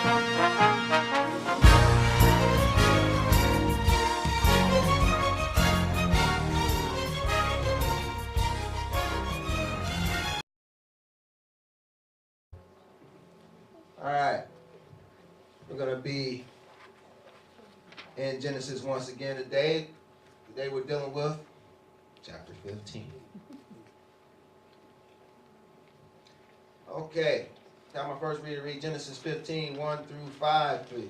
All right, we're going to be in Genesis once again today. Today we're dealing with chapter 15. Okay, now my first reader read Genesis 15, 1 through 5, please.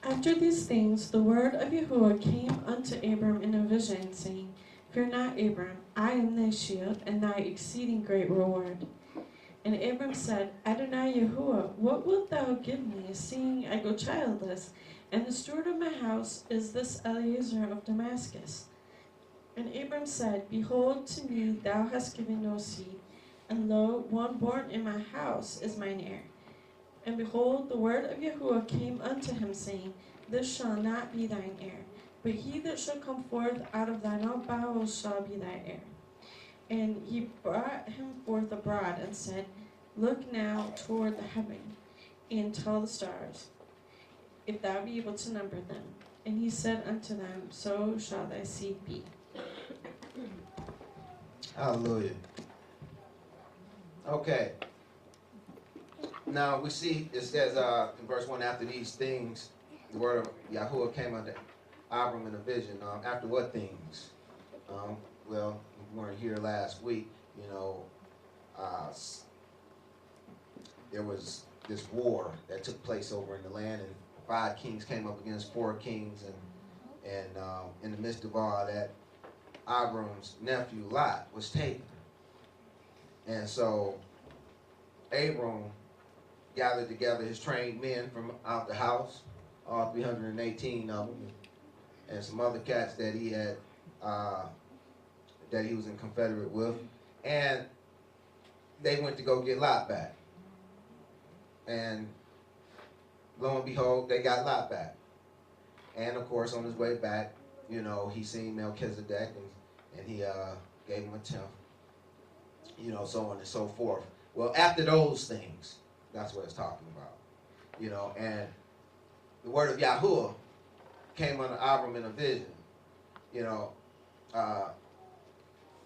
After these things, the word of Yahuwah came unto Abram in a vision, saying, Fear not, Abram, I am thy shield, and thy exceeding great reward. And Abram said, Adonai Yahuwah, what wilt thou give me, seeing I go childless, and the steward of my house is this Eliezer of Damascus? And Abram said, Behold, to me thou hast given no seed, and lo, one born in my house is mine heir. And behold, the word of Yahuwah came unto him, saying, This shall not be thine heir, but he that shall come forth out of thine own bowels shall be thy heir. And he brought him forth abroad, and said, Look now toward the heaven, and tell the stars, if thou be able to number them. And he said unto them, So shall thy seed be. Hallelujah. Okay. Now we see it says in verse 1, after these things, the word of Yahuwah came unto Abram in a vision. After what things? Well, we weren't here last week. There was this war that took place over in the land, and 5 kings came up against 4 kings, and in the midst of all that, Abram's nephew Lot was taken. And so Abram gathered together his trained men from out the house, all 318 of them, and some other cats that he had, that he was in confederate with, and they went to go get Lot back. And lo and behold, they got Lot back. And of course, on his way back, he seen Melchizedek, and he gave him a tenth, so on and so forth. Well, after those things, that's what it's talking about, and the word of Yahuwah came unto Abram in a vision.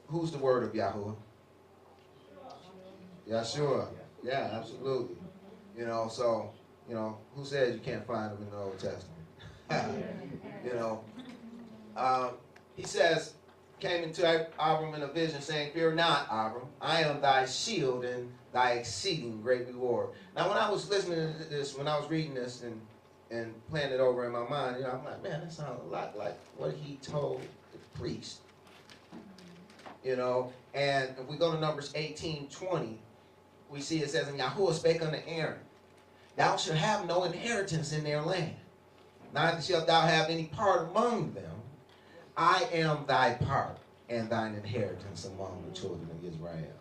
Who's the word of Yahuwah? Yeshua. Yeah, absolutely. So, who says you can't find them in the Old Testament? He says, came into Abram in a vision, saying, Fear not, Abram, I am thy shield and thy exceeding great reward. Now, when I was listening to this, when I was reading this and playing it over in my mind, I'm like, man, that sounds a lot like what he told the priest. And if we go to Numbers 18:20, we see it says, And Yahuwah spake unto Aaron, Thou shalt have no inheritance in their land, neither shalt thou have any part among them. I am thy part and thine inheritance among the children of Israel.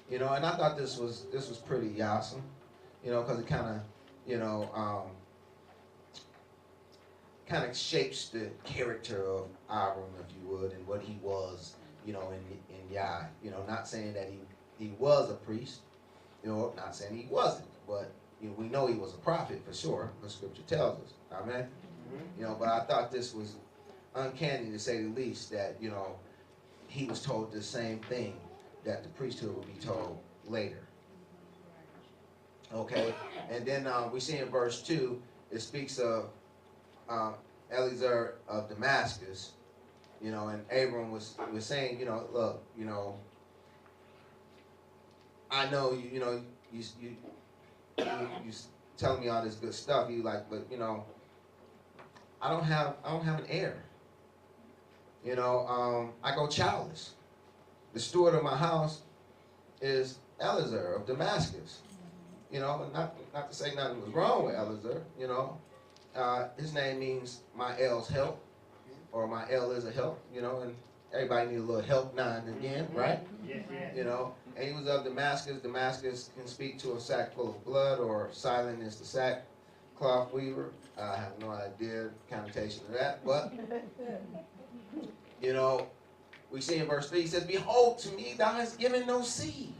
And I thought this was pretty awesome, because it kind of shapes the character of Abram, if you would, and what he was, in Yah. Not saying that he was a priest, not saying he wasn't, but we know he was a prophet for sure. The scripture tells us, amen. But I thought this was uncanny, to say the least, that he was told the same thing that the priesthood would be told later. Okay, and then we see in verse 2, it speaks of Eliezer of Damascus, and Abram was saying, look, I know you telling me all this good stuff. You like, but I don't have an heir. I go childless. The steward of my house is Eliezer of Damascus. Not to say nothing was wrong with Eliezer. His name means my L's help, or my L is a help. And everybody needs a little help now and again, right? Yes. And he was of Damascus. Damascus can speak to a sack full of blood, or silent is the sackcloth weaver. I have no idea the connotation of that, but we see in verse 3, he says, Behold, to me thou hast given no seed.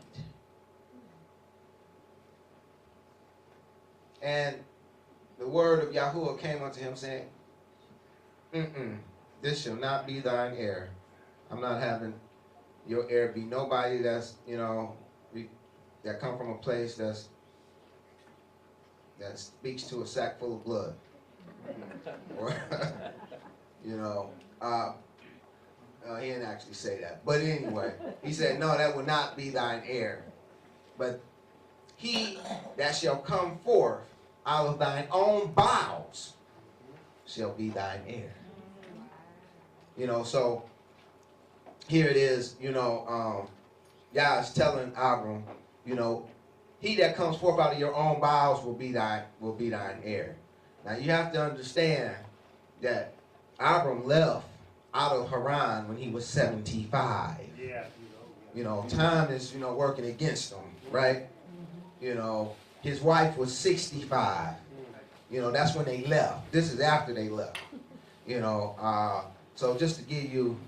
And the word of Yahuwah came unto him saying, this shall not be thine heir. I'm not having your heir be nobody that's, that come from a place that speaks to a sack full of blood. Or, he didn't actually say that. But anyway, he said, no, that will not be thine heir. But he that shall come forth out of thine own bowels shall be thine heir. So here it is, Yah is telling Abram, he that comes forth out of your own bowels will be thine heir. Now you have to understand that Abram left out of Haran when he was 75. Yeah. Time is, working against him, right? His wife was 65. That's when they left. This is after they left. So just to give you,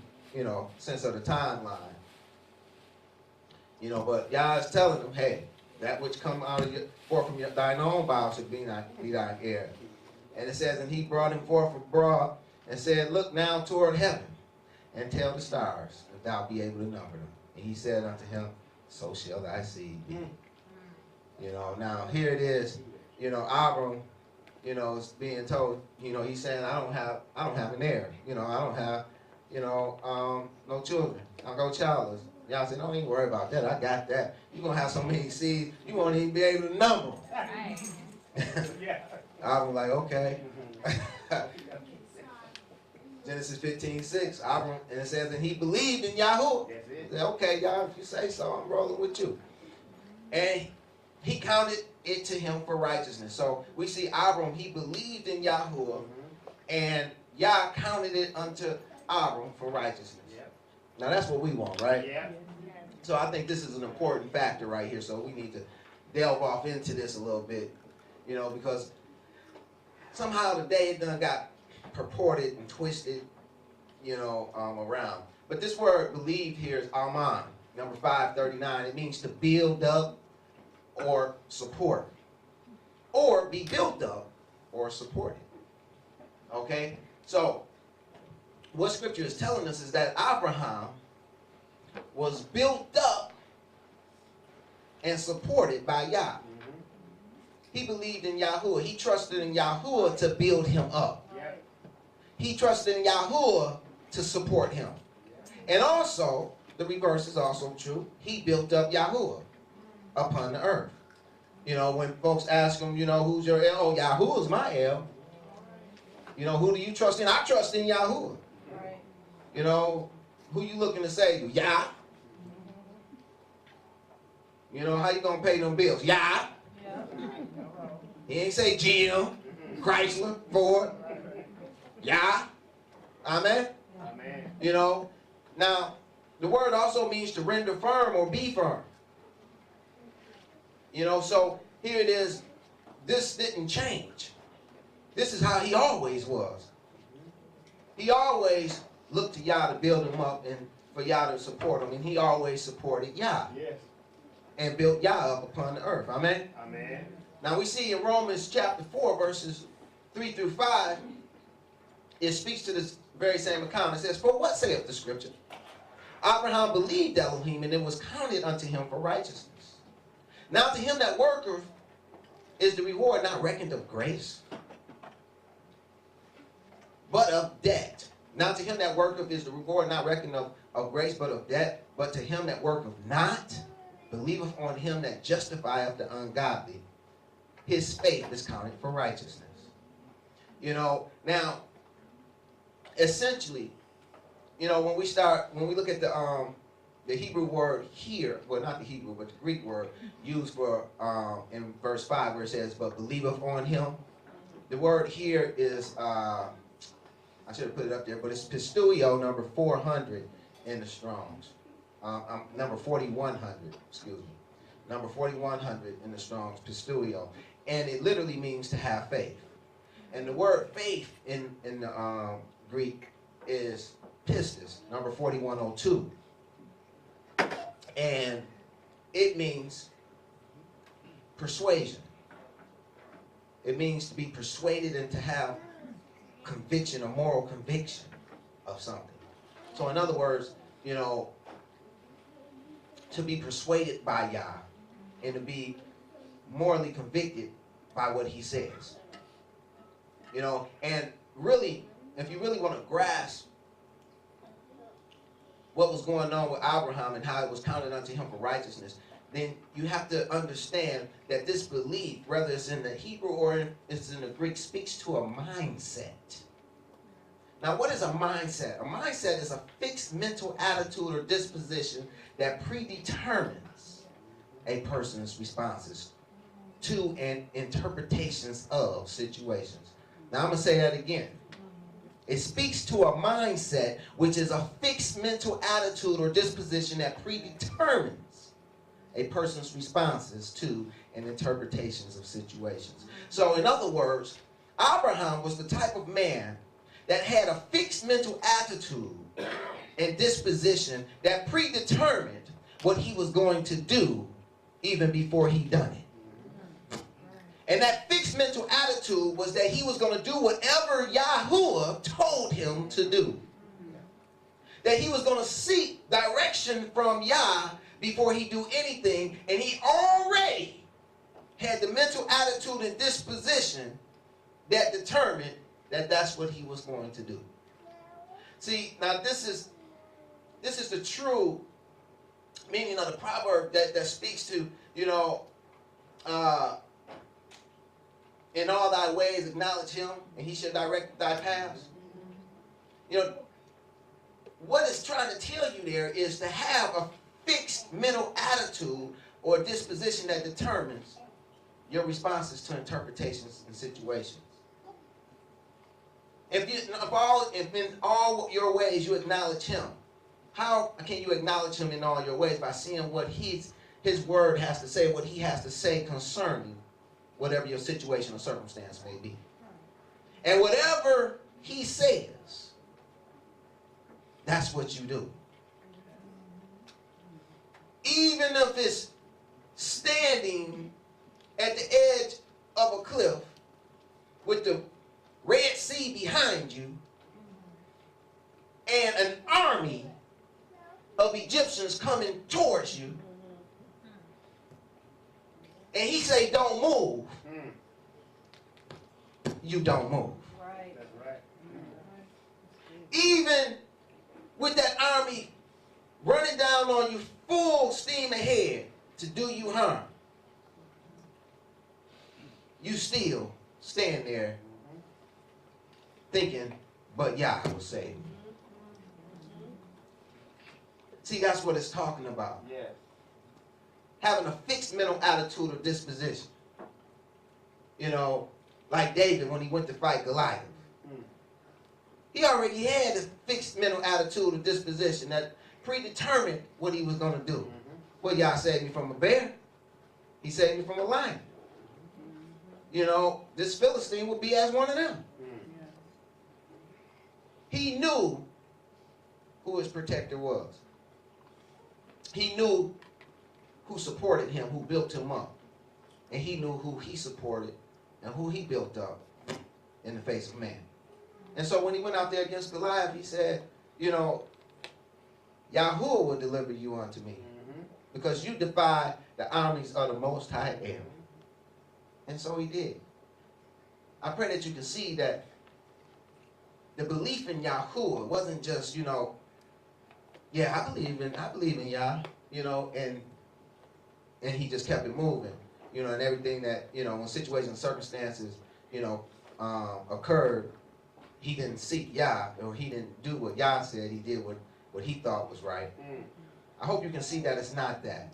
sense of the timeline. But Yah is telling them, hey, that which come out of forth from thine own bowels should be thine heir. And it says, and he brought him forth abroad and said, look now toward heaven and tell the stars, if thou be able to number them. And he said unto him, so shall thy seed be. Now here it is, Abram, is being told, he's saying, I don't have an heir. I don't have, no children. I'll go childless. Y'all say, don't even worry about that. I got that. You're going to have so many seeds, you won't even be able to number them. Right. I was like, okay. Genesis 15:6, Abram, and it says, and he believed in Yahuwah. He said, okay, God, if you say so, I'm rolling with you. And he counted it to him for righteousness. So we see Abram, he believed in Yahuwah, and Yah counted it unto Abram for righteousness. Now that's what we want, right? Yeah. So I think this is an important factor right here. So we need to delve off into this a little bit, because somehow today it done got purported and twisted, around. But this word believe here is aman, number 539. It means to build up or support, or be built up or supported. Okay? So what Scripture is telling us is that Abraham was built up and supported by Yah. He believed in Yahuwah. He trusted in Yahuwah to build him up. He trusted in Yahuwah to support him. And also, the reverse is also true. He built up Yahuwah upon the earth. When folks ask him, who's your El? Oh, Yahuwah's my El. Who do you trust in? I trust in Yahuwah. Who you looking to save you? Yah. How you gonna pay them bills? Yah. He ain't say GM, Chrysler, Ford. Yah. Amen. Amen. Now the word also means to render firm or be firm. So here it is. This didn't change. This is how he always was. He always looked to Yah to build him up and for Yah to support him. And he always supported Yah. Yes. And built Yah up upon the earth. Amen? Amen. Now we see in Romans chapter 4, verses 3 through 5, it speaks to this very same account. It says, for what saith the Scripture? Abraham believed Elohim, and it was counted unto him for righteousness. Now to him that worketh is the reward not reckoned of grace, but of debt. Now to him that worketh is the reward not reckoned of grace, but of debt. But to him that worketh not, believeth on him that justifieth the ungodly, his faith is counted for righteousness. Now, essentially, when we look at the Hebrew word here, well, not the Hebrew, but the Greek word used for in verse 5 where it says, but believeth on him. The word here is, I should have put it up there, but it's pistuio number 400 in the Strong's. Number 4100, excuse me. Number 4100 in the Strong's, pistuio. And it literally means to have faith. And the word faith in the Greek is pistis, number 4102. And it means persuasion. It means to be persuaded and to have conviction, a moral conviction of something. So in other words, you know, to be persuaded by Yah and to be morally convicted by what he says. You know, and really, if you really want to grasp what was going on with Abraham and how it was counted unto him for righteousness, then you have to understand that this belief, whether it's in the Hebrew or it's in the Greek, speaks to a mindset. Now, what is a mindset? A mindset is a fixed mental attitude or disposition that predetermines a person's responses to and interpretations of situations. Now, I'm going to say that again. It speaks to a mindset, which is a fixed mental attitude or disposition that predetermines a person's responses to and interpretations of situations. So, in other words, Abraham was the type of man that had a fixed mental attitude and disposition that predetermined what he was going to do even before he done it. And that fixed mental attitude was that he was going to do whatever Yahuwah told him to do. That he was going to seek direction from Yah before he do anything, and he already had the mental attitude and disposition that determined that that's what he was going to do. See, now this is the true meaning of the proverb that speaks to, you know, in all thy ways acknowledge him, and he shall direct thy paths. You know, what it's trying to tell you there is to have a fixed mental attitude or disposition that determines your responses to interpretations and situations. If in all your ways you acknowledge him, how can you acknowledge him in all your ways? By seeing what his word has to say, what he has to say concerning whatever your situation or circumstance may be. And whatever he says, that's what you do. Even if it's standing at the edge of a cliff with the Red Sea behind you and an army of Egyptians coming towards you, and he say, don't move, you don't move. Right. That's right. Even with that army running down on you full steam ahead to do you harm, you still stand there thinking, but Yah will save me. See, that's what it's talking about. Yes. Having a fixed mental attitude or disposition. You know, like David when he went to fight Goliath. He already had a fixed mental attitude or disposition that predetermined what he was going to do. Well, Yah saved me from a bear. He saved me from a lion. You know, this Philistine would be as one of them. He knew who his protector was. He knew who supported him, who built him up. And he knew who he supported and who he built up in the face of man. And so when he went out there against Goliath, he said, you know, Yahuwah will deliver you unto me. Because you defy the armies of the Most High El. And so he did. I pray that you can see that the belief in Yahuwah wasn't just, you know, yeah, I believe in Yah, you know, and he just kept it moving, you know, and everything that, you know, when situations and circumstances, you know, occurred, he didn't seek Yah, or he didn't do what Yah said. He did what he thought was right. I hope you can see that it's not that.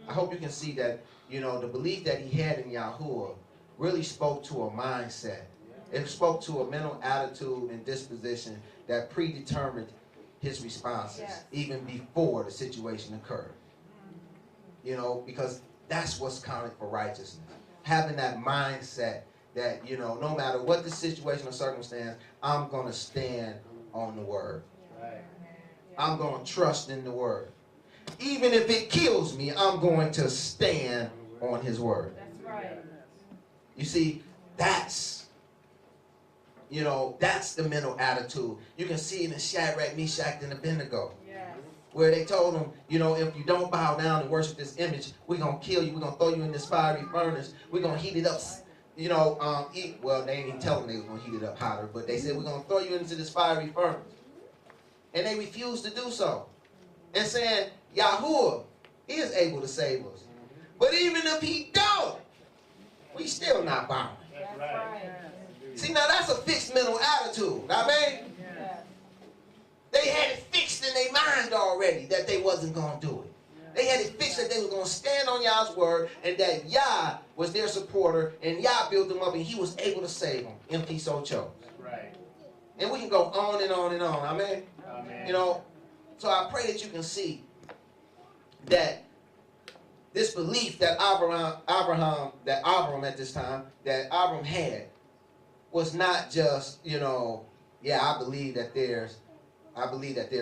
I hope you can see that, you know, the belief that he had in Yahuwah really spoke to a mindset. It spoke to a mental attitude and disposition that predetermined his responses, even before the situation occurred. You know, because that's what's counted for righteousness. Having that mindset that, you know, no matter what the situation or circumstance, I'm going to stand on the word. I'm going to trust in the word. Even if it kills me, I'm going to stand on his word. That's right. You see, That's, that's the mental attitude. You can see it in Shadrach, Meshach, and Abednego. Where they told them, if you don't bow down and worship this image, we're going to kill you. We're going to throw you in this fiery furnace. We're going to heat it up. Well, they didn't tell them they were going to heat it up hotter, but they said, we're going to throw you into this fiery furnace. And they refused to do so. And saying, Yahuwah is able to save us. But even if he don't, we still not bowing. That's right. See, now that's a fixed mental attitude. I mean, they had it fixed in their mind already that they wasn't going to do it. They had it fixed that they were going to stand on Yah's word and that Yah was their supporter and Yah built them up and he was able to save them if he so chose. Right. And we can go on and on and on. Amen. Amen. So I pray that you can see that this belief that Abram at this time, that Abram had, was not just, I believe that there's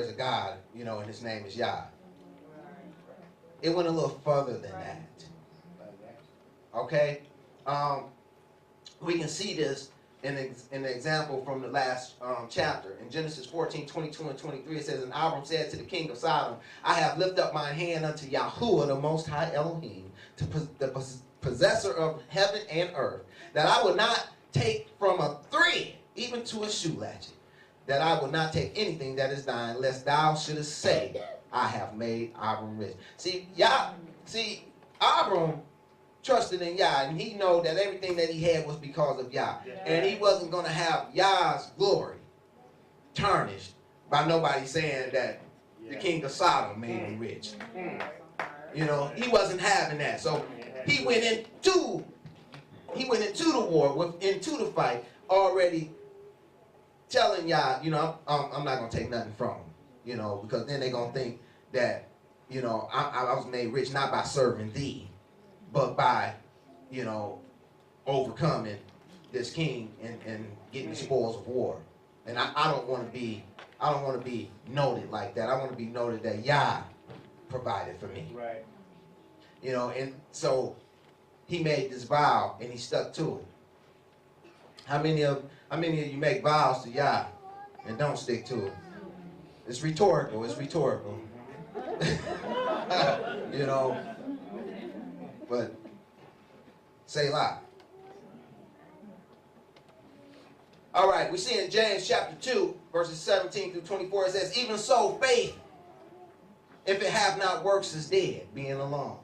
a God, and his name is Yah. It went a little further than that. Okay? We can see this in the example from the last chapter. In Genesis 14, 22 and 23, it says, And Abram said to the king of Sodom, I have lifted up my hand unto Yahuwah, the Most High Elohim, the possessor of heaven and earth, that I would not take from a thread, even to a shoe latchet, that I would not take anything that is thine, lest thou shouldest say, I have made Abram rich. See, Abram trusted in Yah, and he know that everything that he had was because of Yah. And he wasn't going to have Yah's glory tarnished by nobody saying that the king of Sodom made him rich. He wasn't having that. So he went into the war, into the fight, already telling Yah, I'm not going to take nothing from him, because then they're going to think that, I was made rich not by serving thee, but by, overcoming this king and getting the spoils of war. And I don't want to be noted like that. I want to be noted that Yah provided for me. Right. And so he made this vow and he stuck to it. How many of you make vows to Yah and don't stick to it? It's rhetorical. But say lie. All right, we see in James chapter 2, verses 17 through 24, it says, Even so, faith, if it have not works, is dead, being alone.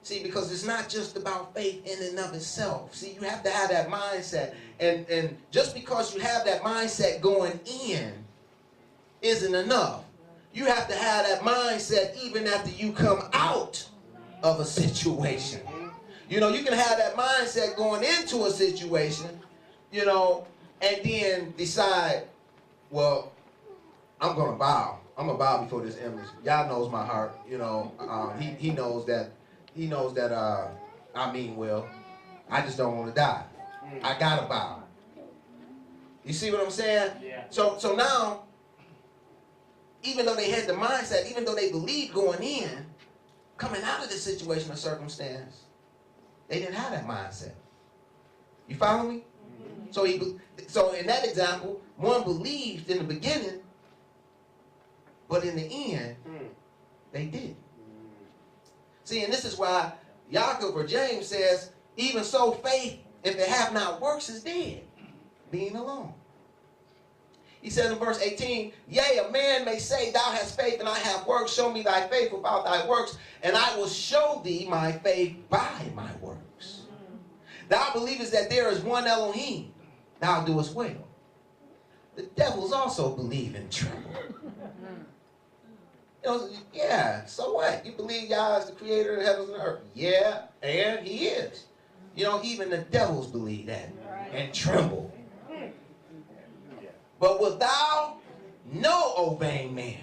See, because it's not just about faith in and of itself. See, you have to have that mindset. And just because you have that mindset going in isn't enough. You have to have that mindset even after you come out of a situation. You can have that mindset going into a situation, and then decide, well, I'm going to bow. I'm going to bow before this image. Yah knows my heart. He knows that I mean well. I just don't want to die. I got to bow. You see what I'm saying? Yeah. So now, even though they had the mindset, even though they believed going in, coming out of this situation or circumstance, they didn't have that mindset. You follow me? So in that example, one believed in the beginning, but in the end, they didn't. See, and this is why Yaakov or James says, even so faith, if it have not works, is dead, being alone. He says in verse 18, Yea, a man may say, Thou hast faith and I have works. Show me thy faith without thy works, and I will show thee my faith by my works. Thou believest that there is one Elohim. Thou doest well. The devils also believe and tremble. Yeah, so what? You believe Yah is the creator of the heavens and earth. Yeah, and he is. Even the devils believe that and tremble. But wilt thou know, O vain man,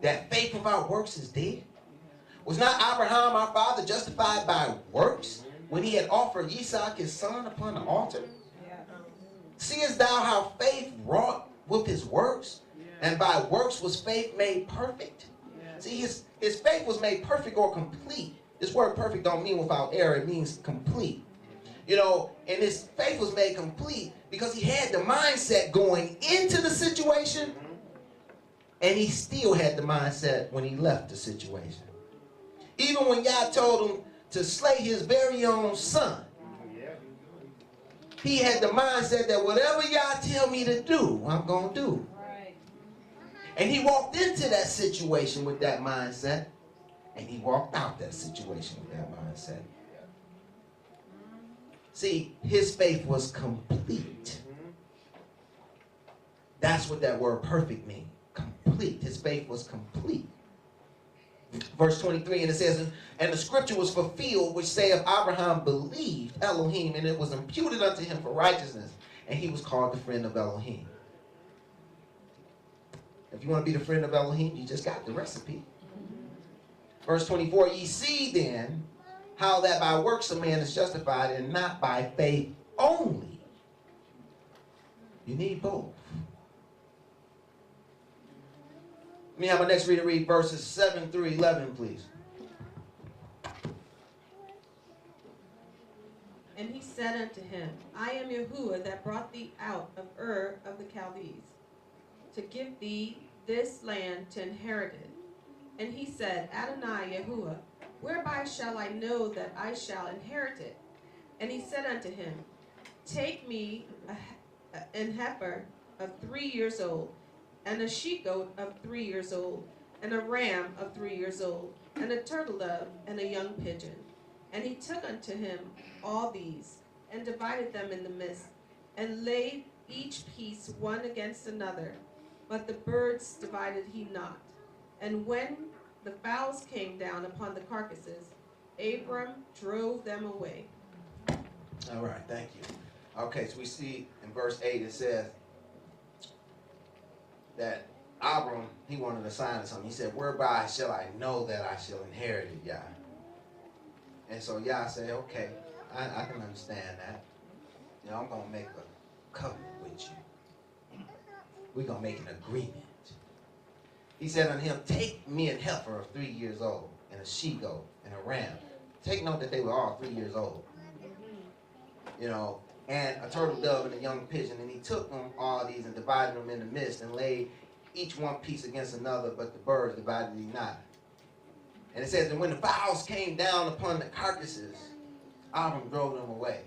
that faith without works is dead? Was not Abraham our father justified by works when he had offered Isaac his son upon the altar? Seest thou how faith wrought with his works, and by works was faith made perfect? See, his faith was made perfect or complete. This word perfect don't mean without error, it means complete. You know, and his faith was made complete because he had the mindset going into the situation, and he still had the mindset when he left the situation. Even when God told him to slay his very own son, he had the mindset that whatever y'all tell me to do, I'm going to do. And he walked into that situation with that mindset, and he walked out that situation with that mindset. See, his faith was complete. That's what that word perfect means. Complete. His faith was complete. Verse 23, and it says, and the scripture was fulfilled, which saith, Abraham believed Elohim, and it was imputed unto him for righteousness, and he was called the friend of Elohim. If you want to be the friend of Elohim, you just got the recipe. Verse 24, ye see then how that by works a man is justified, and not by faith only. You need both. Let me have my next reader read verses 7 through 11, please. And he said unto him, I am Yahuwah that brought thee out of Ur of the Chaldees, to give thee this land to inherit it. And he said, Adonai Yahuwah, whereby shall I know that I shall inherit it? And he said unto him, take me an heifer of 3 years old, and a she-goat of 3 years old, and a ram of 3 years old, and a turtle dove, and a young pigeon. And he took unto him all these, and divided them in the midst, and laid each piece one against another. But the birds divided he not. And when the fowls came down upon the carcasses, Abram drove them away. All right, thank you. Okay, so we see in verse 8 it says that Abram, he wanted a sign of something. He said, whereby shall I know that I shall inherit it, Yah? And so Yah said, okay, I can understand that. You know, I'm going to make a covenant with you. We're going to make an agreement. He said unto him, take me an heifer of 3 years old, and a she-goat, and a ram. Take note that they were all 3 years old. You know, and a turtle dove and a young pigeon. And he took them, all these, and divided them in the midst, and laid each one piece against another, but the birds divided he not. And it says, and when the fowls came down upon the carcasses, Abram drove them away.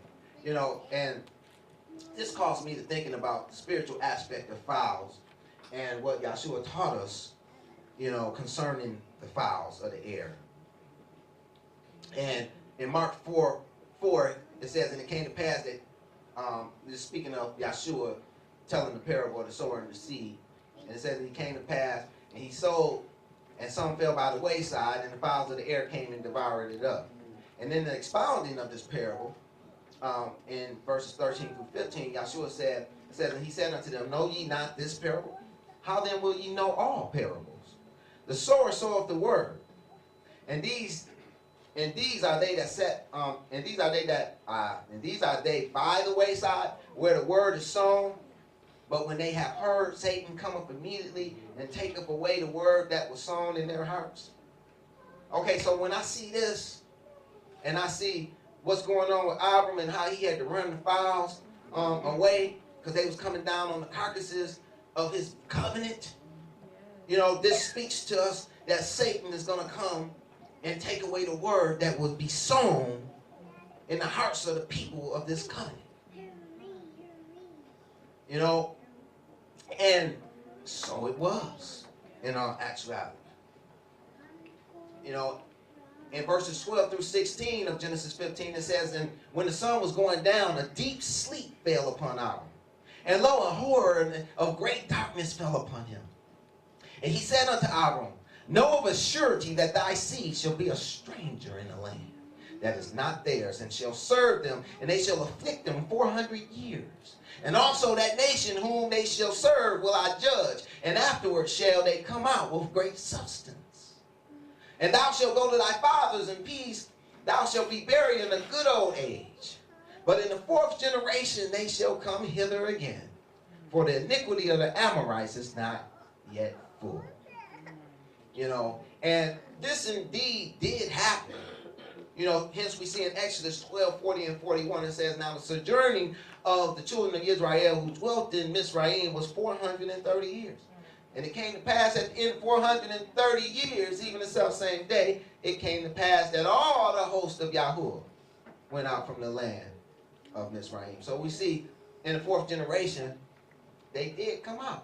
You know, and this caused me to thinking about the spiritual aspect of fowls and what Yahshua taught us, you know, concerning the fowls of the air. And in Mark 4, it says, and it came to pass that, this is speaking of Yahshua telling the parable of the sower and the seed. And it says, and he came to pass, and he sowed, and some fell by the wayside, and the fowls of the air came and devoured it up. And then the expounding of this parable, in verses 13 through 15, Yahshua said, and he said unto them, know ye not this parable? How then will ye know all parables? The sower soweth the word, and these are they that set, and these are they by the wayside, where the word is sown. But when they have heard, Satan cometh immediately and taketh away the word that was sown in their hearts. Okay, so when I see this, and I see what's going on with Abram and how he had to run the fowls away because they was coming down on the carcasses of his covenant, you know, this speaks to us that Satan is going to come and take away the word that would be sown in the hearts of the people of this covenant. You know, and so it was in actuality. You know, in verses 12 through 16 of Genesis 15, it says, and when the sun was going down, a deep sleep fell upon Abram. And lo, a horror of great darkness fell upon him. And he said unto Abram, know of a surety that thy seed shall be a stranger in the land that is not theirs, and shall serve them, and they shall afflict them 400 years. And also that nation whom they shall serve will I judge, and afterward shall they come out with great substance. And thou shalt go to thy fathers in peace, thou shalt be buried in a good old age. But in the 4th generation they shall come hither again, for the iniquity of the Amorites is not yet full. You know, and this indeed did happen. You know, hence we see in Exodus 12, 40 and 41, it says, now the sojourning of the children of Israel who dwelt in Mizraim was 430 years. And it came to pass that in 430 years, even the self-same day, it came to pass that all the host of Yahuwah went out from the land of Mizraim. So we see in the fourth generation, they did come out.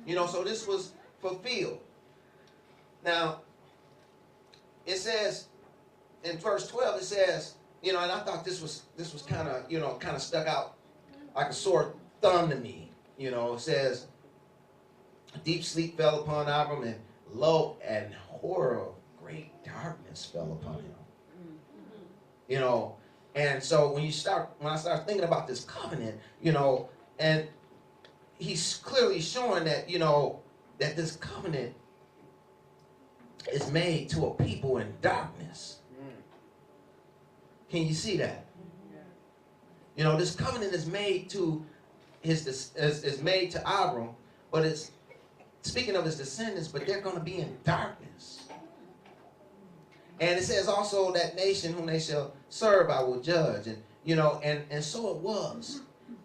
You know, so this was fulfilled. Now, it says in verse 12, it says, you know, and I thought this was kind of, you know, kind of stuck out like a sore thumb to me. You know, it says, deep sleep fell upon Abram, and lo, and horror of great darkness fell upon him. You know, and so when I start thinking about this covenant, you know, and he's clearly showing that, you know, that this covenant is made to a people in darkness. Can you see that? You know, this covenant is made to is made to Abram, but it's speaking of his descendants, but they're going to be in darkness. And it says also that nation whom they shall serve I will judge. And, you know, and so it was.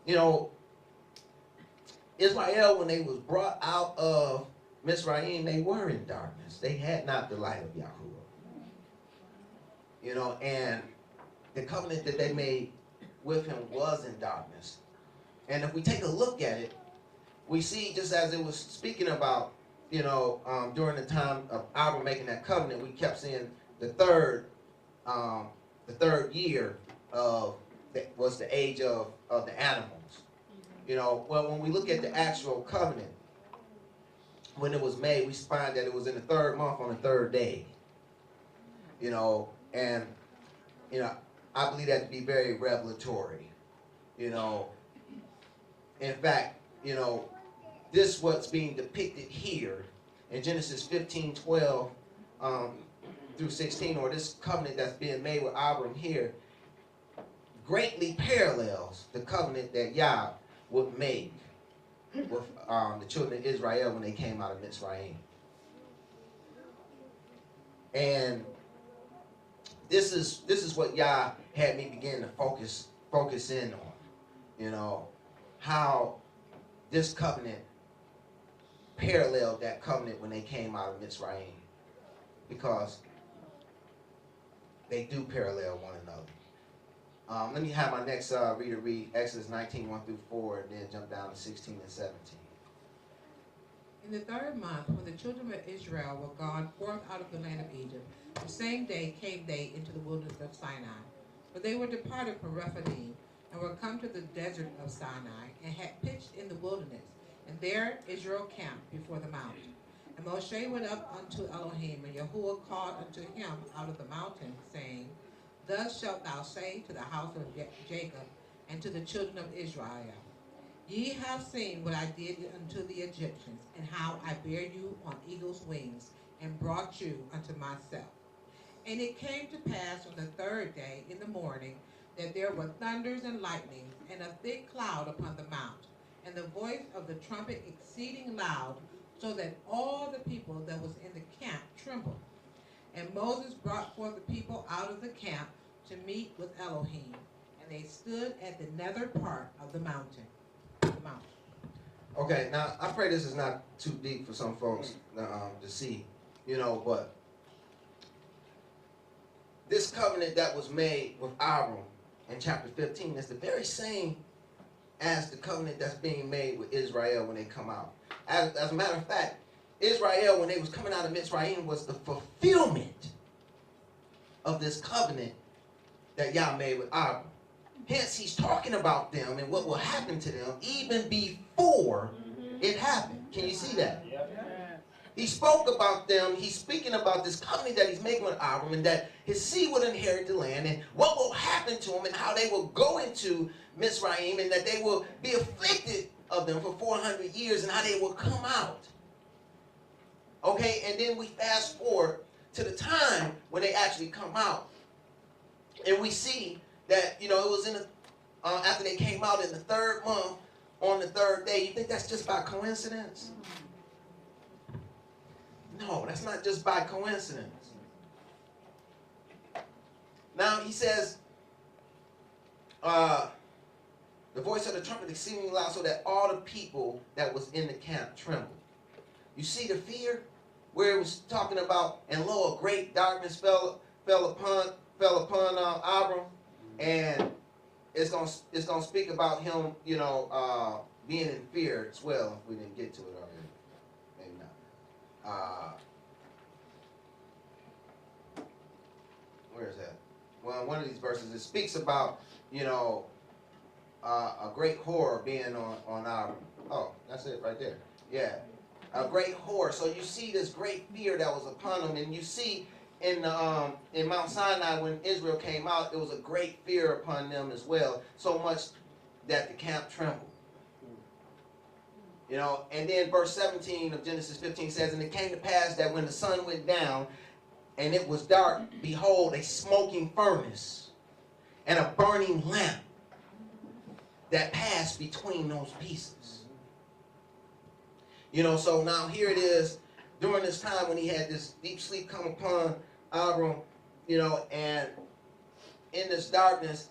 You know, Israel, when they was brought out of Mizraim, they were in darkness. They had not the light of Yahuwah. You know, and the covenant that they made with him was in darkness. And if we take a look at it, we see, just as it was speaking about, you know, during the time of Abram making that covenant, we kept seeing the third year was the age of the animals. You know, well, when we look at the actual covenant, when it was made, we find that it was in the third month on the third day. You know, and, you know, I believe that to be very revelatory. You know, in fact, you know, this what's being depicted here in Genesis 15:12 through 16, or this covenant that's being made with Abram here, greatly parallels the covenant that Yah would make with the children of Israel when they came out of Mitzrayim. And this is what Yah had me begin to focus in on. You know, how this covenant paralleled that covenant when they came out of Mitzrayim, because they do parallel one another. Let me have my next reader read Exodus 19, 1 through 4, and then jump down to 16 and 17. In the third month, when the children of Israel were gone forth out of the land of Egypt, the same day came they into the wilderness of Sinai. For they were departed from Rephidim, and were come to the desert of Sinai, and had pitched in the wilderness. And there Israel camped before the mount. And Moshe went up unto Elohim, and Yahuwah called unto him out of the mountain, saying, Thus shalt thou say to the house of Jacob, and to the children of Israel, Ye have seen what I did unto the Egyptians, and how I bare you on eagle's wings, and brought you unto myself. And it came to pass on the third day in the morning, that there were thunders and lightnings, and a thick cloud upon the mount, and the voice of the trumpet exceeding loud, so that all the people that was in the camp trembled. And Moses brought forth the people out of the camp to meet with Elohim, and they stood at the nether part of the mountain. Okay, now I pray this is not too deep for some folks to see, you know, but this covenant that was made with Abram in chapter 15 is the very same as the covenant that's being made with Israel when they come out. As a matter of fact, Israel, when they was coming out of Mitzrayim, was the fulfillment of this covenant that Yah made with Abram. Hence, he's talking about them and what will happen to them even before it happened. Can you see that? He spoke about them. He's speaking about this covenant that he's making with Abram, and that his seed would inherit the land, and what will happen to them, and how they will go into Mitzrayim, and that they will be afflicted of them for 400 years, and how they will come out. Okay, and then we fast forward to the time when they actually come out, and we see that, you know, it was in the, after they came out in the third month on the third day. You think that's just by coincidence? No, that's not just by coincidence. Now he says, the voice of the trumpet exceedingly loud, so that all the people that was in the camp trembled. You see the fear? Where it was talking about, and lo, a great darkness fell upon Abram, and it's gonna speak about him, being in fear as well. If we didn't get to it already, maybe not. Where is that? Well, in one of these verses, it speaks about, a great horror being on Abram. Oh, that's it right there. Yeah. A great horror. So you see this great fear that was upon them, and you see in Mount Sinai when Israel came out, it was a great fear upon them as well, so much that the camp trembled. And then verse 17 of Genesis 15 says, and it came to pass that when the sun went down and it was dark, behold, a smoking furnace and a burning lamp that passed between those pieces. So now here it is, during this time when he had this deep sleep come upon Abram, and in this darkness,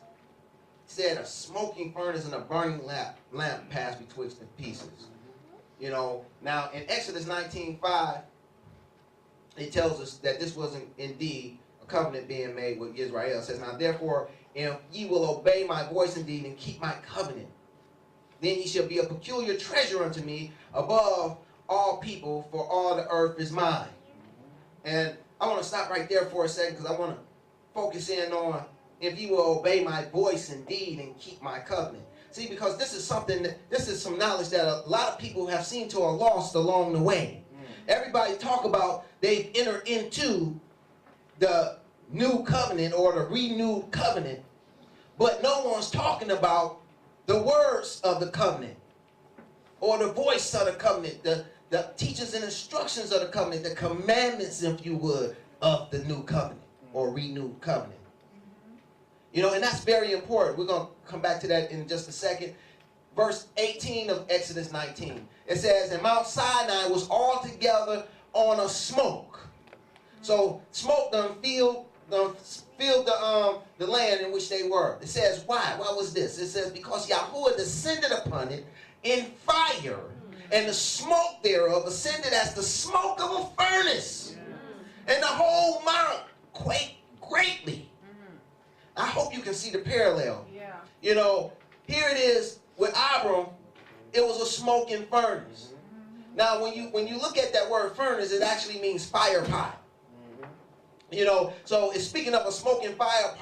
said a smoking furnace and a burning lamp passed betwixt the pieces. Now in Exodus 19:5, it tells us that this wasn't indeed a covenant being made with Israel. It says, now therefore, if ye will obey my voice indeed and keep my covenant, then ye shall be a peculiar treasure unto me above all people, for all the earth is mine. And I want to stop right there for a second, because I want to focus in on, if you will obey my voice indeed and keep my covenant. See, because this is some knowledge that a lot of people have seemed to have lost along the way. Everybody talk about they've entered into the new covenant or the renewed covenant, but no one's talking about the words of the covenant or the voice of the covenant, the teachings and instructions of the covenant, the commandments, if you would, of the new covenant or renewed covenant. And that's very important. We're going to come back to that in just a second. Verse 18 of Exodus 19. It says, and Mount Sinai was altogether on a smoke. So smoke done filled the land in which they were. It says, why? Why was this? It says, because Yahuwah descended upon it in fire, and the smoke thereof ascended as the smoke of a furnace. And the whole mount quaked greatly. I hope you can see the parallel. Here it is with Abram, it was a smoking furnace. Now, when you look at that word furnace, it actually means fire pot. So it's speaking of a smoking fire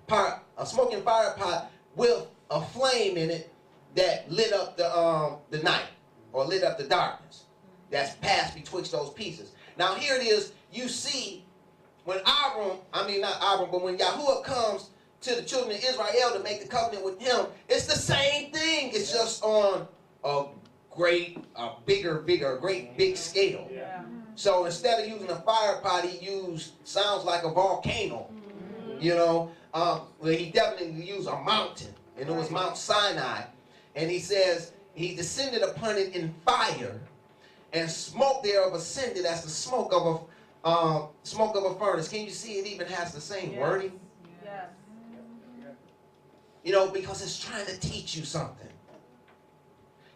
pot with a flame in it that lit up the night or lit up the darkness that's passed betwixt those pieces. Now here it is. You see, when when Yahuwah comes to the children of Israel to make the covenant with him, it's the same thing. It's just on a great big scale. Yeah. So instead of using a fire pot, he sounds like a volcano. Well, he definitely used a mountain, and it was Mount Sinai. And he says he descended upon it in fire, and smoke thereof ascended as the smoke of a furnace. Can you see it even has the same wording? Yes. Because it's trying to teach you something.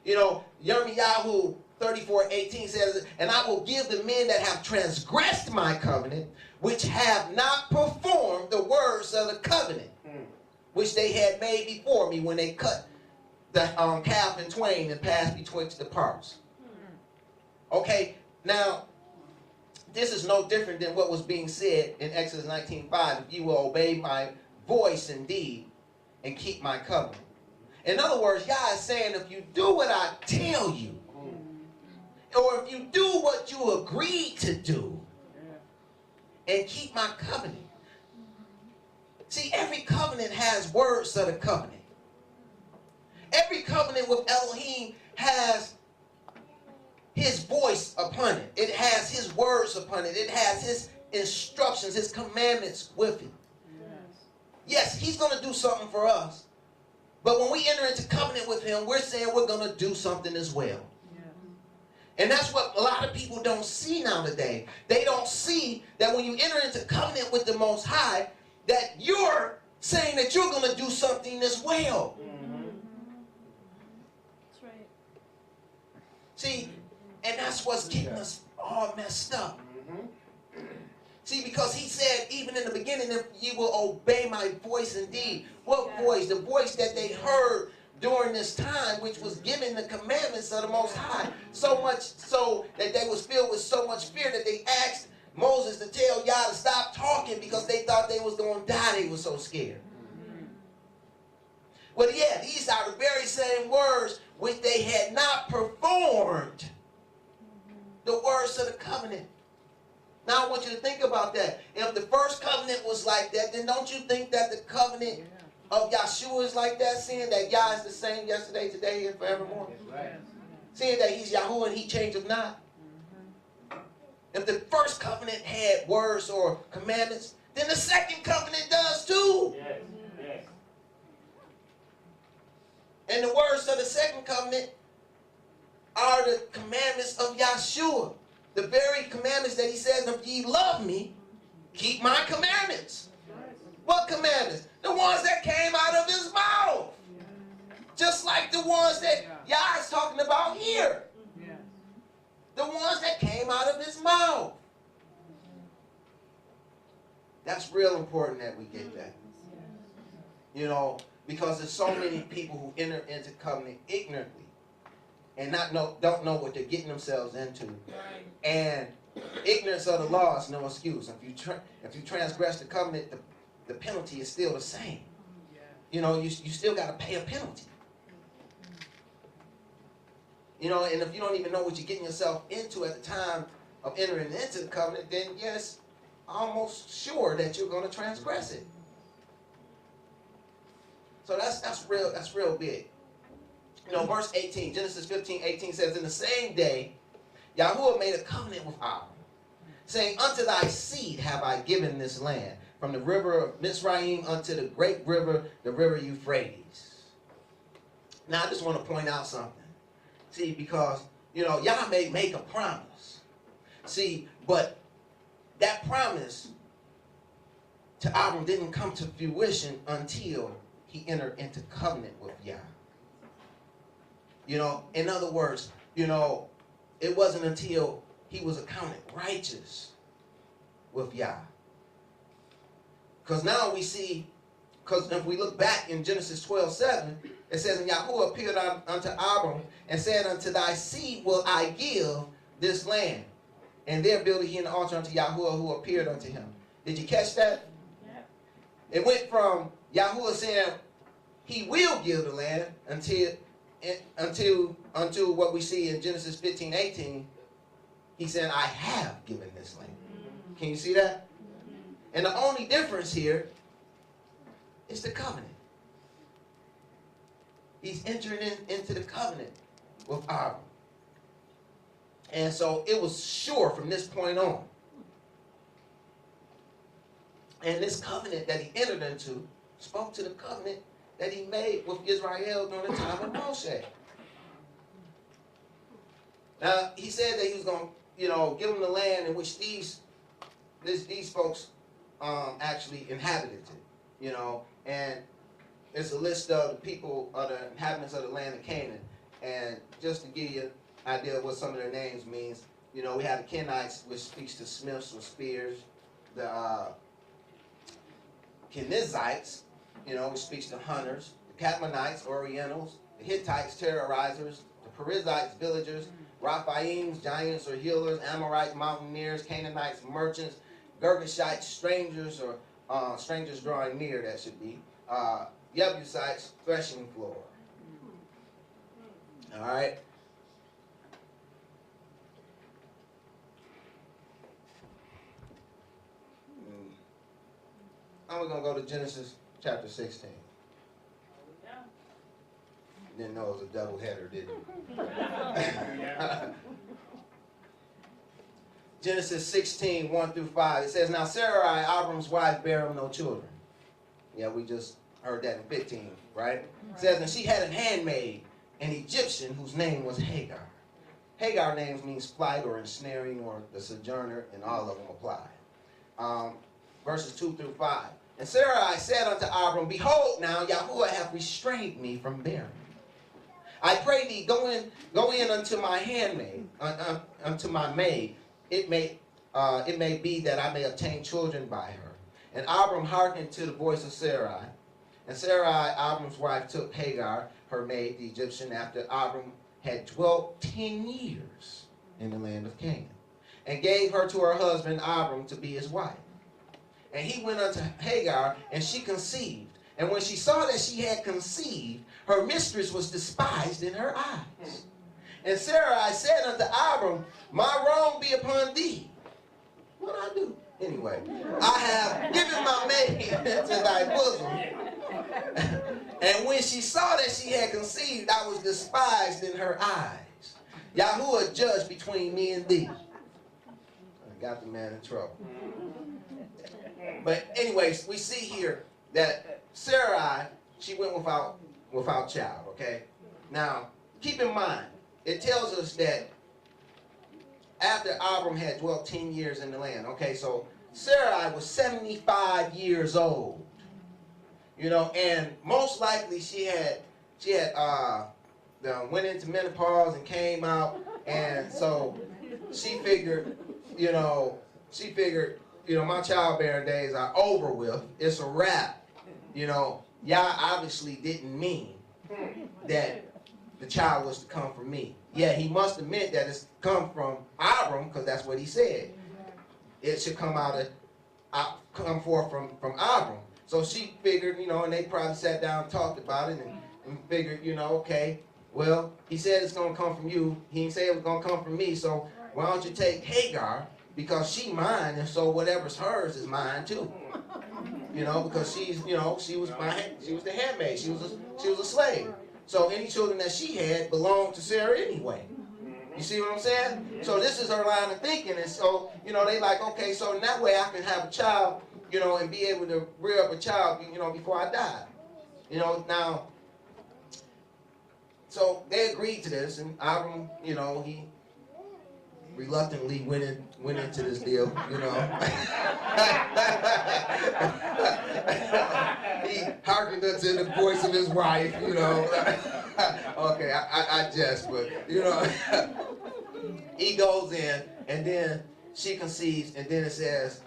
Yirmiyahu 34:18 says, and I will give the men that have transgressed my covenant, which have not performed the words of the covenant, which they had made before me when they cut the calf in twain and passed betwixt the parts. Okay, now, this is no different than what was being said in Exodus 19:5. If you will obey my voice indeed and keep my covenant. In other words, Yah is saying, if you do what I tell you, or if you do what you agreed to do, and keep my covenant. See, every covenant has words of the covenant. Every covenant with Elohim has his voice upon it. It has his words upon it. It has his instructions, his commandments with it. Yes, he's going to do something for us. But when we enter into covenant with him, we're saying we're going to do something as well. And that's what a lot of people don't see now today. They don't see that when you enter into covenant with the Most High, that you're saying that you're going to do something as well. That's right. See, and that's what's getting us all messed up. See, because he said, even in the beginning, if you will obey my voice indeed. What voice? The voice that they heard during this time, which was giving the commandments of the Most High. So much so that they was filled with so much fear that they asked Moses to tell Yah to stop talking because they thought they was going to die. They were so scared. Well, yeah, these are the very same words which they had not performed. The words of the covenant. Now I want you to think about that. If the first covenant was like that, then don't you think that the covenant of Yahshua is like that, seeing that Yah is the same yesterday, today, and forevermore? Right. Seeing that he's Yahuwah and he changeth not. If the first covenant had words or commandments, then the second covenant does too. Yes. Yes. And the words of the second covenant are the commandments of Yahshua. The very commandments that he says, if ye love me, keep my commandments. What commandments? The ones that came out of his mouth. Just like the ones that Yah is talking about here. The ones that came out of his mouth. That's real important that we get that. You know, because there's so many people who enter into covenant ignorantly and don't know what they're getting themselves into. And ignorance of the law is no excuse. If you transgress the covenant, the penalty is still the same. You know, you still got to pay a penalty. You know, and if you don't even know what you're getting yourself into at the time of entering into the covenant, then yes, almost sure that you're going to transgress it. So that's real big. You know, verse 18, Genesis 15:18 says, in the same day, Yahuwah made a covenant with Abram, saying, unto thy seed have I given this land, from the river of Mizraim unto the great river, the river Euphrates. Now, I just want to point out something. See, because, you know, Yah may make a promise. See, but that promise to Abram didn't come to fruition until he entered into covenant with Yah. You know, in other words, you know, it wasn't until he was accounted righteous with Yah. Because now we see, because if we look back in Genesis 12:7, it says, and Yahuwah appeared unto Abram and said, unto thy seed will I give this land. And there builded he an altar unto Yahuwah who appeared unto him. Did you catch that? Yep. It went from Yahuwah saying he will give the land until what we see in Genesis 15:18. He said, I have given this land. Can you see that? And the only difference here is the covenant. He's entering into the covenant with Abram. And so it was sure from this point on. And this covenant that he entered into spoke to the covenant that he made with Israel during the time of Moshe. Now, he said that he was going to, you know, give them the land in which these folks actually inhabited it, you know, and it's a list of the people, of the inhabitants of the land of Canaan. And just to give you an idea of what some of their names means, you know, we have the Kenites, which speaks to smiths or spears, the Kenizzites, you know, which speaks to hunters, the Cadmonites, Orientals, the Hittites, terrorizers, the Perizzites, villagers, Raphaims, giants or healers, Amorites, mountaineers, Canaanites, merchants, Girgashites, strangers or strangers drawing near, that should be, Jebusites, threshing floor. All right. Now we're going to go to Genesis chapter 16. Didn't know it was a double header, did you? Genesis 16, 1 through 5. It says, now Sarai, Abram's wife, bare him no children. Yeah, we just heard that in 15, right? It says, and she had a handmaid, an Egyptian, whose name was Hagar. Hagar names means flight or ensnaring or the sojourner, and all of them apply. Verses 2 through 5. And Sarai said unto Abram, Behold, now Yahuwah hath restrained me from bearing. I pray thee, go in unto my handmaid, unto my maid. It may be that I may obtain children by her. And Abram hearkened to the voice of Sarai. And Sarai, Abram's wife, took Hagar, her maid, the Egyptian, after Abram had dwelt 10 years in the land of Canaan, and gave her to her husband Abram to be his wife. And he went unto Hagar, and she conceived. And when she saw that she had conceived, her mistress was despised in her eyes. And Sarai said unto Abram, My wrong be upon thee. What I do? Anyway, I have given my maid into thy bosom. And when she saw that she had conceived, I was despised in her eyes. Yahuwah judge between me and thee. I got the man in trouble. But anyways, we see here that Sarai, she went without child, okay? Now, keep in mind, it tells us that after Abram had dwelt 10 years in the land, okay, so Sarai was 75 years old, you know, and most likely she had went into menopause and came out, and so she figured, my childbearing days are over with. It's a wrap. Yah obviously didn't mean that the child was to come from me. Yeah, he must have meant that it's come from Abram, because that's what he said. It should come forth from Abram. So she figured, and they probably sat down and talked about it and figured, okay, well, he said it's going to come from you. He didn't say it was going to come from me, so why don't you take Hagar, because she mine, and so whatever's hers is mine too. Because she's, she was the handmaid. She was a slave. So any children that she had belonged to Sarah anyway. You see what I'm saying? So this is her line of thinking, and so they like, okay, so in that way I can have a child, and be able to rear up a child, before I die. Now, so they agreed to this, and Abram, he reluctantly went into this deal, He hearkened unto the voice of his wife, Okay, I jest, but, he goes in, and then she conceives, and then it says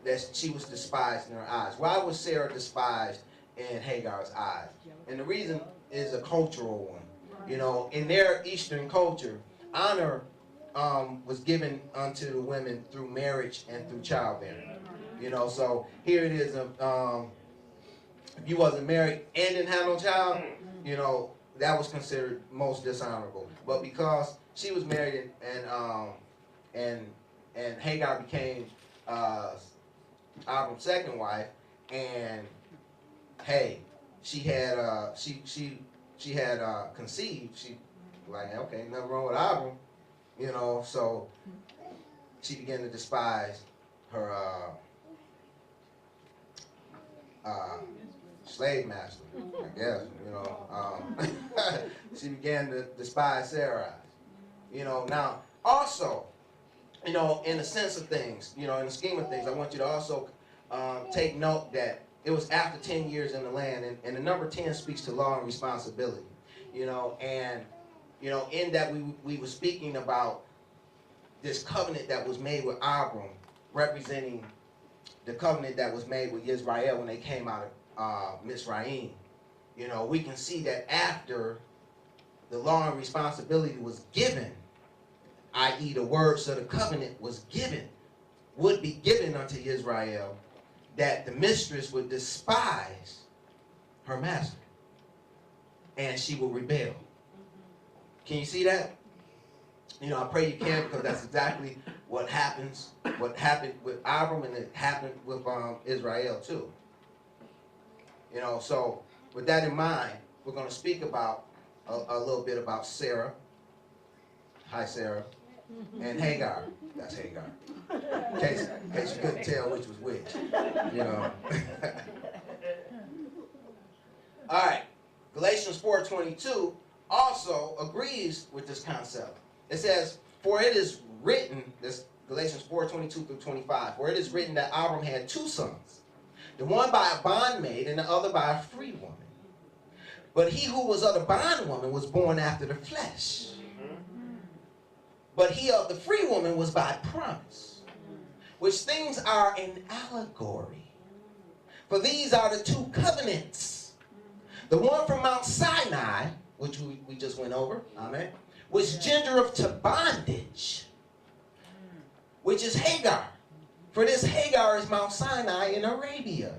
that she was despised in her eyes. Why was Sarah despised in Hagar's eyes? And the reason is a cultural one. In their Eastern culture, honor was given unto the women through marriage and through childbearing. So here it is. If you wasn't married and didn't have no child, that was considered most dishonorable. But because she was married and Hagar became Abram's second wife, and hey, she had conceived. She like, okay, nothing wrong with Abram. So she began to despise her slave master, I guess, she began to despise Sarai. Now, also, in the sense of things, in the scheme of things, I want you to also take note that it was after 10 years in the land, and the number 10 speaks to law and responsibility, and in that we were speaking about this covenant that was made with Abram, representing the covenant that was made with Israel when they came out of Mizraim. We can see that after the law and responsibility was given, i.e. the words of the covenant would be given unto Israel, that the mistress would despise her master, and she will rebel. Can you see that? I pray you can, because that's exactly what happened with Abram, and it happened with Israel too. So with that in mind, we're going to speak about a little bit about Sarah. Hi, Sarah. And Hagar. That's Hagar. In case you couldn't tell which was which. All right. Galatians 4:22 also agrees with this concept. It says, for it is written, this Galatians 4:22 through 25, for it is written that Abram had two sons. The one by a bondmaid and the other by a free woman. But he who was of the bondwoman was born after the flesh. But he of the free woman was by promise, which things are an allegory. For these are the two covenants. The one from Mount Sinai, which we just went over, amen, which gendereth to bondage, which is Hagar. For this Hagar is Mount Sinai in Arabia,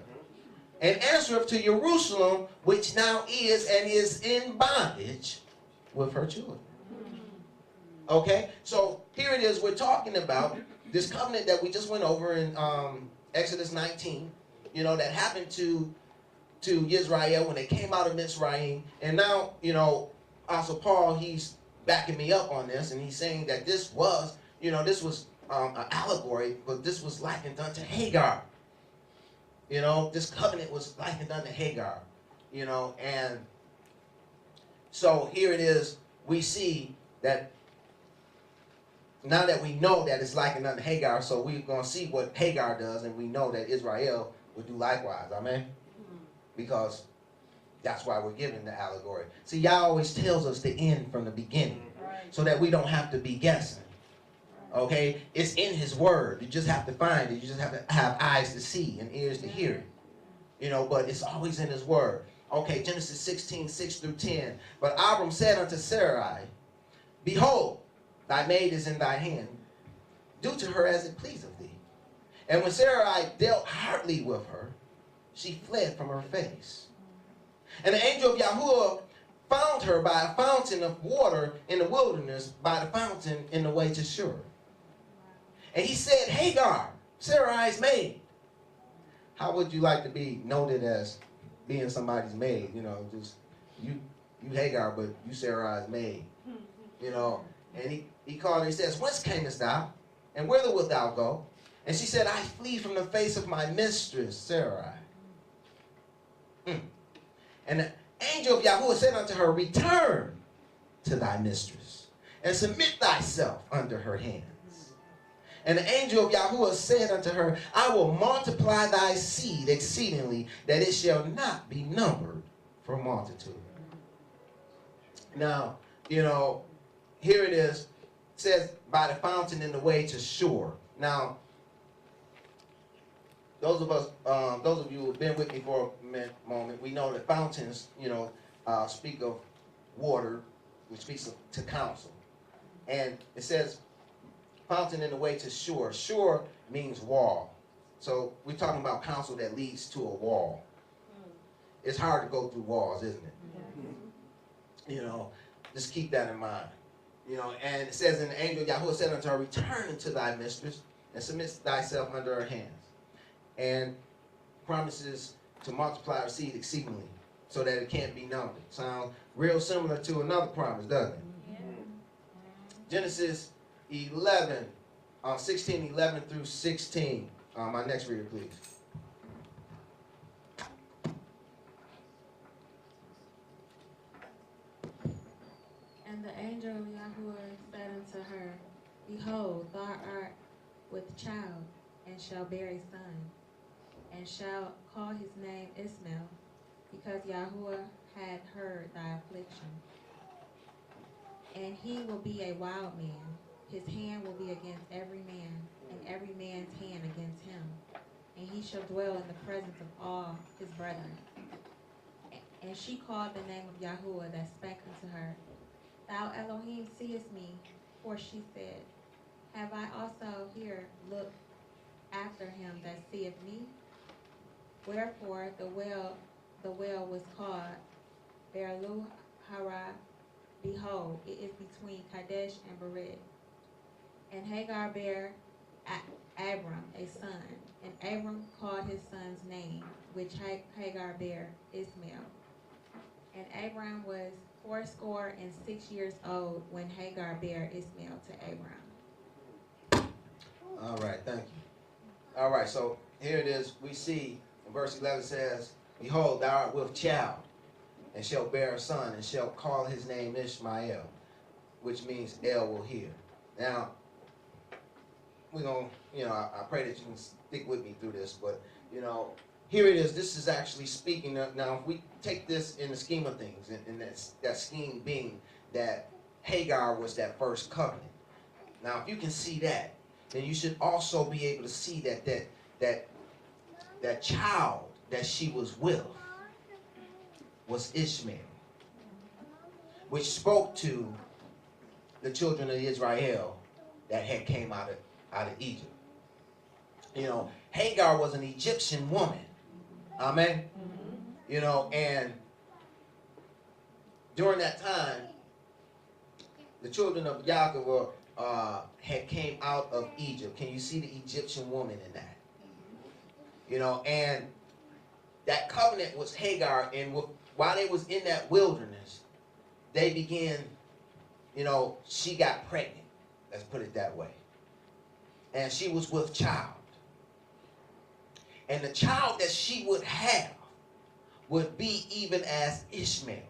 and answereth to Jerusalem, which now is and is in bondage with her children. Okay, so here it is. We're talking about this covenant that we just went over in Exodus 19. You know, that happened to Israel when they came out of Mitzrayim, and now, you know, Apostle Paul, he's backing me up on this, and he's saying that this was, you know, this was an allegory, but this was likened unto Hagar. You know, this covenant was likened unto Hagar. You know, and so here it is. We see that now that we know that it's likened unto Hagar, so we're going to see what Hagar does, and we know that Israel would do likewise. Amen? Because that's why we're given the allegory. See, Yah always tells us the end from the beginning, so that we don't have to be guessing. Okay? It's in his word. You just have to find it. You just have to have eyes to see and ears to hear it. You know, but it's always in his word. Okay, Genesis 16, 6 through 10. But Abram said unto Sarai, Behold, thy maid is in thy hand. Do to her as it pleaseth thee. And when Sarai dealt hardly with her, she fled from her face. And the angel of Yahuwah found her by a fountain of water in the wilderness, by the fountain in the way to Shur. And he said, Hagar, Sarai's maid. How would you like to be noted as being somebody's maid? You know, just you Hagar, but you Sarai's maid. You know, and he called her, he says, Whence camest thou? And whither wilt thou go? And she said, I flee from the face of my mistress, Sarai. And the angel of Yahuwah said unto her, Return to thy mistress, and submit thyself under her hands. And the angel of Yahuwah said unto her, I will multiply thy seed exceedingly, that it shall not be numbered for multitude. Now, you know, here it is. It says, by the fountain in the way to Shur. Now, those of you who have been with me for a moment, we know that fountains, you know, speak of water, which speaks to counsel. And it says, fountain in the way to Shur. Shur means wall. So we're talking about counsel that leads to a wall. It's hard to go through walls, isn't it? You know, just keep that in mind. You know, and it says, in the angel Yahuwah said unto her, Return unto thy mistress, and submit thyself under her hands. And promises to multiply her seed exceedingly, so that it can't be numbered. Sounds real similar to another promise, doesn't it? Yeah. Genesis 11, 16, 11 through 16. My next reader, please. And the angel of Yahuwah said unto her, Behold, thou art with child, and shall bear a son, and shall call his name Ishmael, because Yahuwah had heard thy affliction. And he will be a wild man. His hand will be against every man, and every man's hand against him. And he shall dwell in the presence of all his brethren. And she called the name of Yahuwah that spake unto her, Thou Elohim seest me, for she said, Have I also here looked after him that seeth me? Wherefore the well was called Beerlu Hara. Behold, it is between Kadesh and Bered. And Hagar bare Abram a son, and Abram called his son's name, which Hagar bare Ishmael. And Abram was 86 years old when Hagar bare Ishmael to Abram. All right, thank you. All right, so here it is. We see in verse 11 says, Behold, thou art with child, and shall bear a son, and shall call his name Ishmael, which means El will hear. Now, we're going to, you know, I pray that you can stick with me through this, but, you know, here it is. This is actually speaking of, now if we take this in the scheme of things, and that scheme being that Hagar was that first covenant. Now if you can see that, then you should also be able to see that child that she was with was Ishmael, which spoke to the children of Israel that had came out of Egypt. You know, Hagar was an Egyptian woman. Amen. You know, and during that time, the children of Yaakov had came out of Egypt. Can you see the Egyptian woman in that? You know, and that covenant was Hagar, and while they was in that wilderness, they began, you know, she got pregnant. Let's put it that way. And she was with child. And the child that she would have would be even as Ishmael.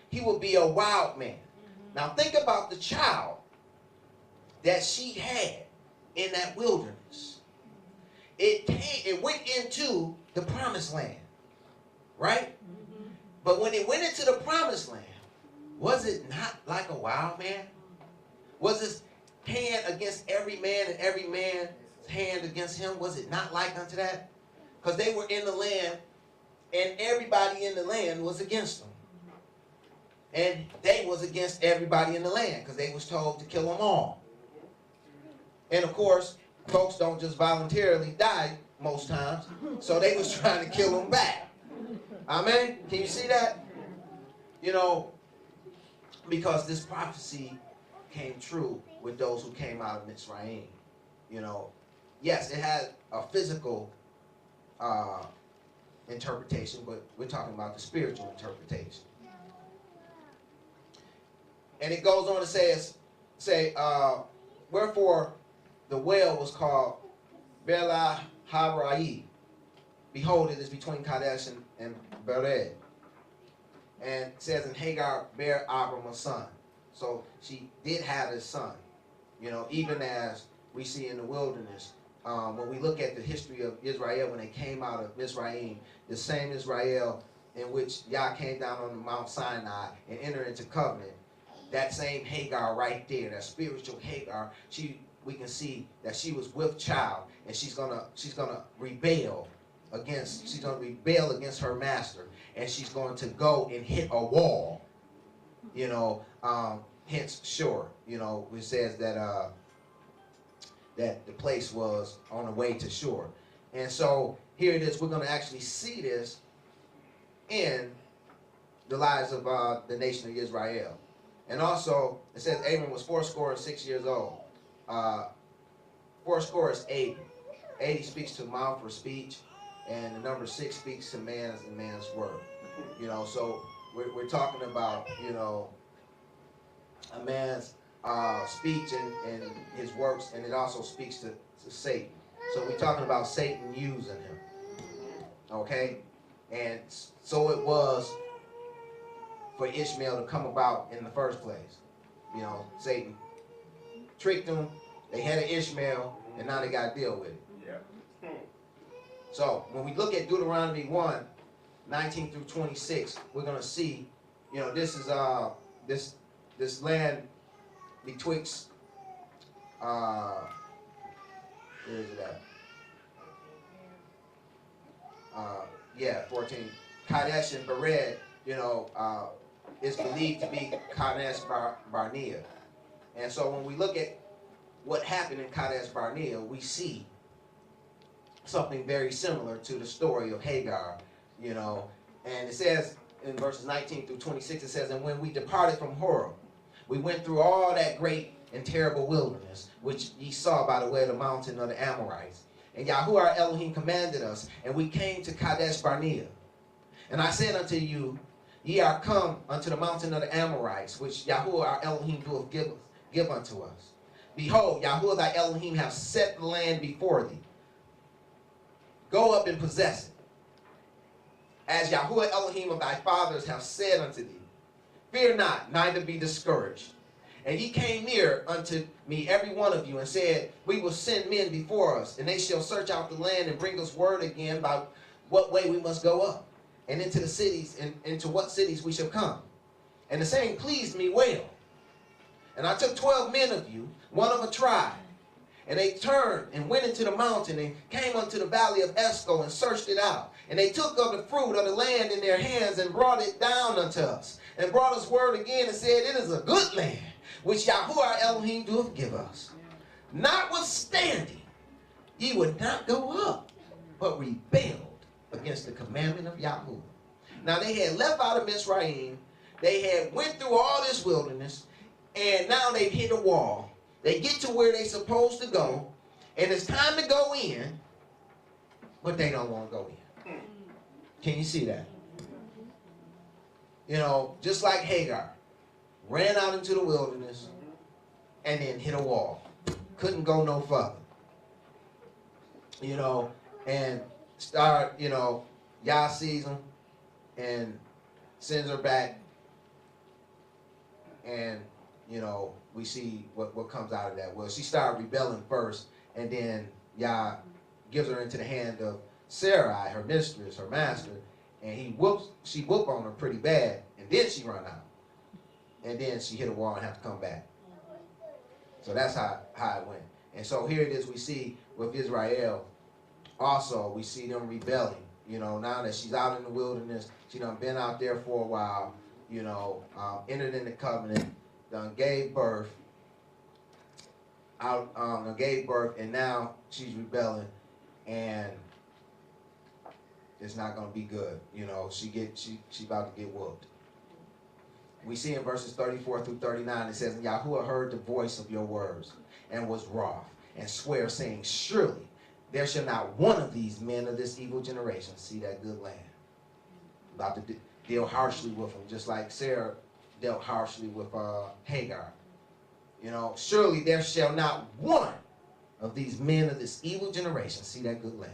He would be a wild man. Now think about the child that she had in that wilderness. It went into the promised land, right? But when it went into the promised land, was it not like a wild man? Was his hand against every man and every man's hand against him? Was it not like unto that? Because they were in the land and everybody in the land was against them. And they was against everybody in the land because they was told to kill them all. And of course, folks don't just voluntarily die most times, so they was trying to kill them back. Amen? Can you see that? You know, because this prophecy came true with those who came out of Mitzrayim. You know, yes, it had a physical interpretation, but we're talking about the spiritual interpretation. And it goes on to say, wherefore the well was called Bela Harai. Behold, it is between Kadesh and Bered. And it says, and Hagar bare Abram a son. So she did have a son. You know, even as we see in the wilderness, when we look at the history of Israel, when they came out of Mizraim, the same Israel in which Yah came down on Mount Sinai and entered into covenant, that same Hagar right there, that spiritual Hagar, we can see that she was with child, and she's gonna rebel against her master, and she's going to go and hit a wall. You know, hence Shur. You know, which says that that the place was on the way to Shur. And so here it is. We're going to actually see this in the lives of the nation of Israel. And also, it says Abram was 86 years old. 80 is 80. 80 speaks to mouth or speech, and the number 6 speaks to man's and man's word. You know, so we're talking about, you know, a man's speech and his works, and it also speaks to Satan. So we're talking about Satan using him. Okay? And so it was for Ishmael to come about in the first place. You know, Satan tricked them. They had an Ishmael, and now they got to deal with it. Yeah. So when we look at Deuteronomy 1, 19 through 26, we're going to see, you know, this is this land betwixt, where is it at? 14. Kadesh and Bered, you know, is believed to be Kadesh Barnea. And so when we look at what happened in Kadesh Barnea, we see something very similar to the story of Hagar, you know. And it says in verses 19 through 26, it says, and when we departed from Horeb, we went through all that great and terrible wilderness, which ye saw by the way of the mountain of the Amorites. And Yahuwah our Elohim commanded us, and we came to Kadesh Barnea. And I said unto you, ye are come unto the mountain of the Amorites, which Yahuwah our Elohim doeth give unto us. Behold, Yahuwah thy Elohim hath set the land before thee. Go up and possess it. As Yahuwah Elohim of thy fathers have said unto thee, fear not, neither be discouraged. And ye came near unto me, every one of you, and said, we will send men before us, and they shall search out the land and bring us word again by what way we must go up, and into the cities, and into what cities we shall come. And the saying pleased me well. And I took 12 men of you, one of a tribe, and they turned and went into the mountain and came unto the valley of Esco and searched it out. And they took of the fruit of the land in their hands and brought it down unto us, and brought us word again and said, it is a good land, which Yahuwah Elohim doeth give us. Notwithstanding, ye would not go up, but rebelled against the commandment of Yahuwah. Now they had left out of Mizraim, they had went through all this wilderness, and now they've hit a wall. They get to where they're supposed to go, and it's time to go in, but they don't want to go in. Can you see that? You know, just like Hagar, ran out into the wilderness, and then hit a wall. Couldn't go no further. You know, and start, you know, Yah sees them and sends her back, and, you know, we see what comes out of that. Well, she started rebelling first, and then Yah gives her into the hand of Sarai, her mistress, her master, and she whooped on her pretty bad, and then she run out. And then she hit a wall and have to come back. So that's how it went. And so here it is, we see with Israel, also we see them rebelling. You know, now that she's out in the wilderness, she done been out there for a while, you know, entered in the covenant, done gave birth, and now she's rebelling, and it's not gonna be good. You know, she about to get whooped. We see in verses 34 through 39, it says, and Yahuwah heard the voice of your words, and was wroth, and sware, saying, surely there shall not one of these men of this evil generation see that good land. About to deal harshly with them, just like Sarah dealt harshly with Hagar. You know, surely there shall not one of these men of this evil generation see that good land,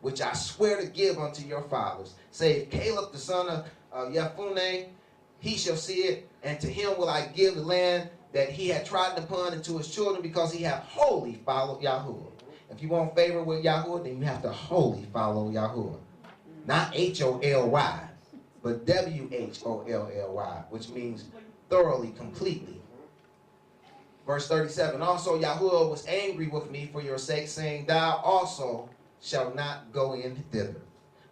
which I swear to give unto your fathers, save Caleb the son of Jephunneh, he shall see it, and to him will I give the land that he had trodden upon, and to his children, because he hath wholly followed Yahuwah. If you want favor with Yahuwah, then you have to wholly follow Yahuwah. Not H-O-L-Y, but W-H-O-L-L-Y, which means thoroughly, completely. Verse 37, also Yahuwah was angry with me for your sake, saying, thou also shalt not go in thither.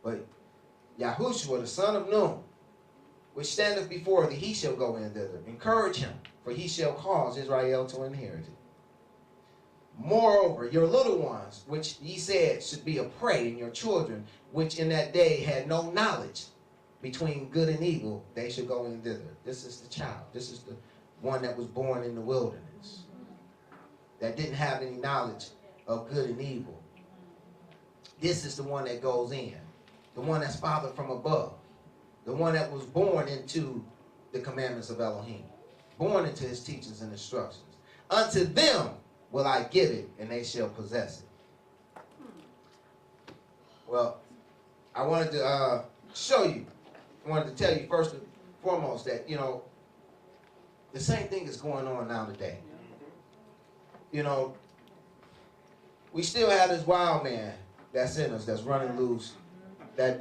But Yahushua, the son of Nun, which standeth before thee, he shall go in thither. Encourage him, for he shall cause Israel to inherit it. Moreover, your little ones, which ye said should be a prey, and your children, which in that day had no knowledge between good and evil, they shall go in thither. This is the child. This is the one that was born in the wilderness, that didn't have any knowledge of good and evil. This is the one that goes in, the one that's fathered from above, the one that was born into the commandments of Elohim, born into his teachings and instructions. Unto them will I give it, and they shall possess it. Well, I wanted to show you, I wanted to tell you first and foremost that, you know, the same thing is going on now today. You know, we still have this wild man that's in us, that's running loose, that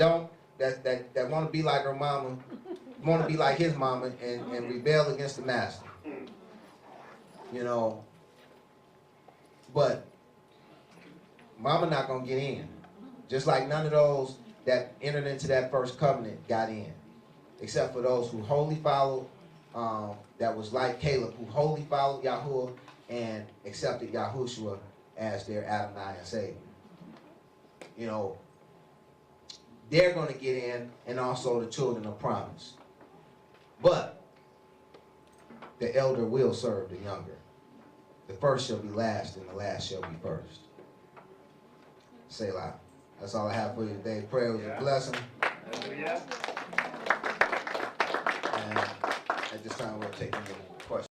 want to be like her mama, want to be like his mama, and rebel against the master. You know, but mama not going to get in. Just like none of those that entered into that first covenant got in. Except for those who wholly followed, that was like Caleb, who wholly followed Yahuwah and accepted Yahushua as their Adonai and Savior. You know, they're going to get in, and also the children of promise. But the elder will serve the younger. The first shall be last, and the last shall be first. Selah. That's all I have for you today. Prayer was a blessing. And at this time, we'll take any questions.